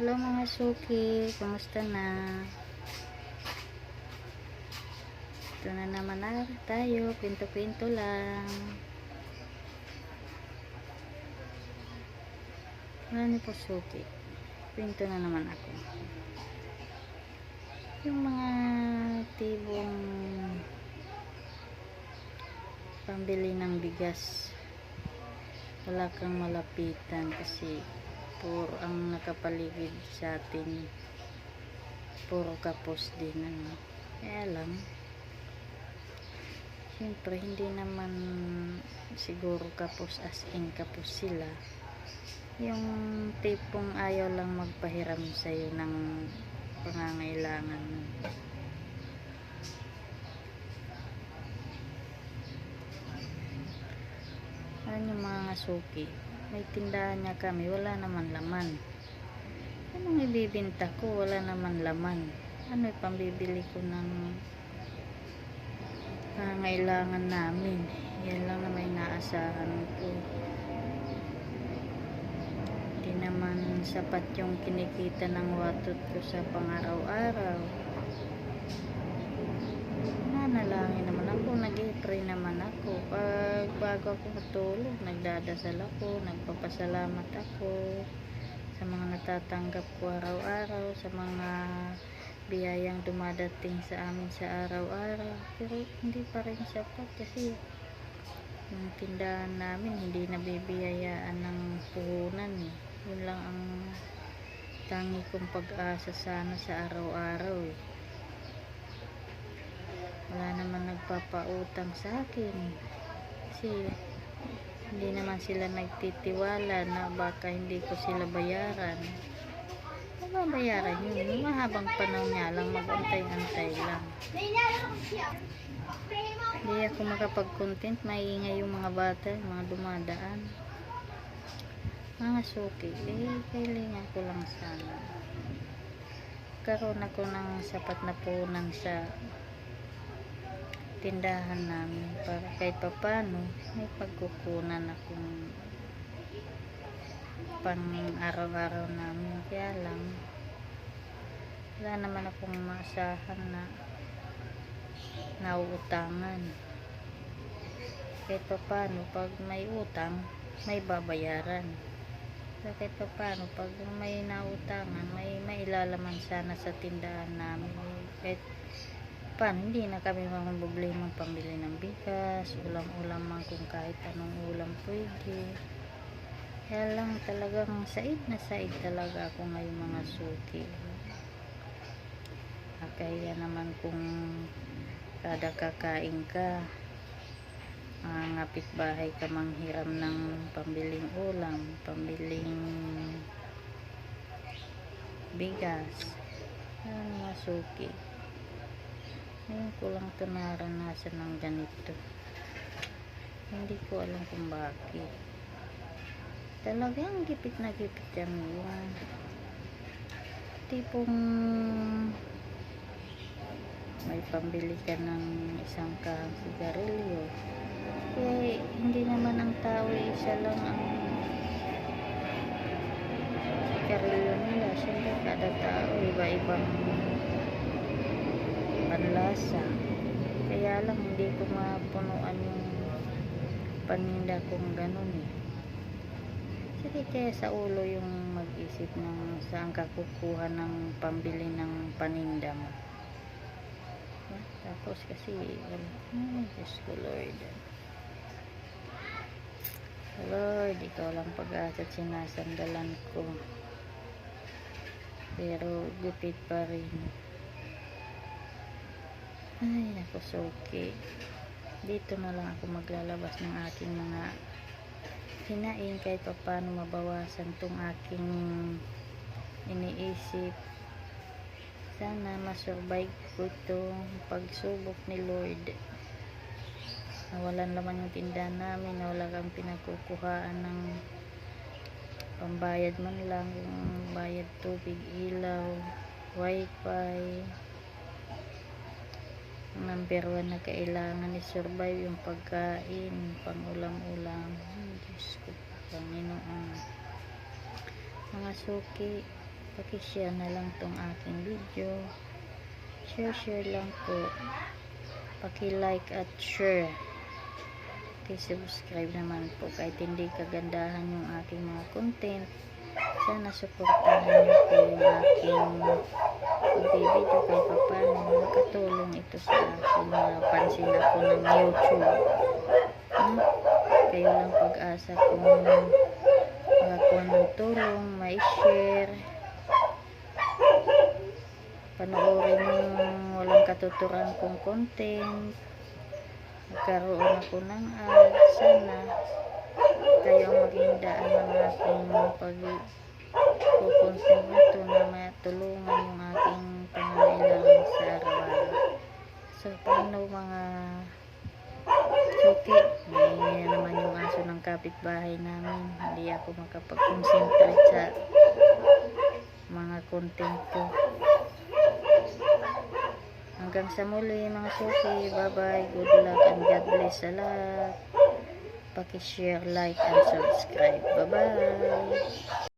Hello mga suki, kumusta na? Ito na naman tayo, pinto-pinto lang. Wala niyo po suki, pinto na naman ako. Yung mga tibong pambili ng bigas, wala kang malapitan kasi puro ang nakapaligid sa atin, puro kapos din ano. Kaya lang siyempre hindi naman siguro kapos as in kapos sila, yung tipong ayaw lang magpahiram sa'yo ng pangangailangan. Ano yung mga suki, may tindahan niya kami, wala naman laman. Anong ibibinta ko? Wala naman laman. Ano yung pambibili ko ng pangangailangan namin? Yan lang na may naasahan ko. Hindi naman sapat yung kinikita ng watot ko sa pang-araw-araw. Nanalangin naman ako, nag-i-pray naman ako. Bago ako matulog, nagdadasal ako, nagpapasalamat ako sa mga natatanggap ko araw-araw, sa mga biyayang dumadating sa amin sa araw-araw. Pero hindi pa rin sapat kasi yung tindahan namin hindi nabibiyayaan ng puhunan eh. Yun lang ang tangi kong pag-asa sana sa araw-araw eh. Wala naman nagpapautang sa akin kasi hindi naman sila nagtitiwala na baka hindi ko sila bayaran. Mababayaran yun, mahabang panahon nga lang, mag-antay-antay lang. Hindi ako makapag-content, maingay yung mga bata, yung mga dumadaan, mga suki. Kailangan ko lang sana karoon ako ng sapat na punan sa tindahan namin para kahit papano may pagkukunan akong pang araw-araw namin. Kaya lang wala naman akong maasahan na nauutangan. Kahit papano pag may utang may babayaran. So, kahit papano pag may nautangan may mailalaman sana sa tindahan namin. Kahit paano hindi na kami problema pambili ng bigas, ulam-ulam man kung kahit anong ulam pwede. Kaya lang talagang said na said talaga ako ngayong mga suki. Kaya naman kung kada kakain ka ngapit bahay ka manghiram ng pambiling ulam, pambiling bigas. Mga suki, ngayon ko lang ito naranasan ng ganito. Hindi ko alam kung bakit. Talagang gipit na gipit yan yung tipong may pambili ka ng isang kahang sigarilyo. Hindi naman ang tao isa lang ang sigarilyo nila. Siyempre kada tao iba-ibang panlasa. Kaya lang hindi ko mapunuan yung paninda kong ganun eh. Sige, kaya sa ulo yung mag-isip ng saan ka kukuha ng pambili ng paninda mo. Tapos kasi Diyos ko Lord, Lord, ikaw lang pag-asa at sinasandalan ko, pero gupit pa rin. Ay naku suki, dito na lang ako maglalabas ng aking mga hinaing kahit pa paano mabawasan tong aking iniisip. Sana masurvive ko itong pagsubok ni Lord. Nawalan naman yung tindahan namin, nawala kang pinagkukuhaan ng pambayad man lang, yung bayad tubig, ilaw, wifi. Ang number 1 na kailangan i-survive yung pagkain, pang ulam-ulam. Diyos ko, Panginoon. Mga suki, Paki-share na lang tong aking video. Share lang po. Paki-like at share. Paki-subscribe naman po kahit hindi kagandahan yung aking mga content. Sana suportahan niyo po yung aking pagbibideo kahit pa paano nakatulong ito sa akin. Napansin ako ng YouTube. Kayo lang pag-asa kung makakuha ng tulong, may share. Panoorin yung walang katuturan kong content. Magkaroon ako ng ad. Sana kayo ang maging daan ng aking pag-content nito na matulungan yung aking pangangailangan sa araw-araw. So, paano mga suki? May naman yung aso ng kapitbahay namin. Hindi ako makapag-concentrate sa mga content ko. Hanggang sa muli mga suki. Bye bye. Good luck and God bless sa lahat. Paki-share, like, and subscribe. Bye bye.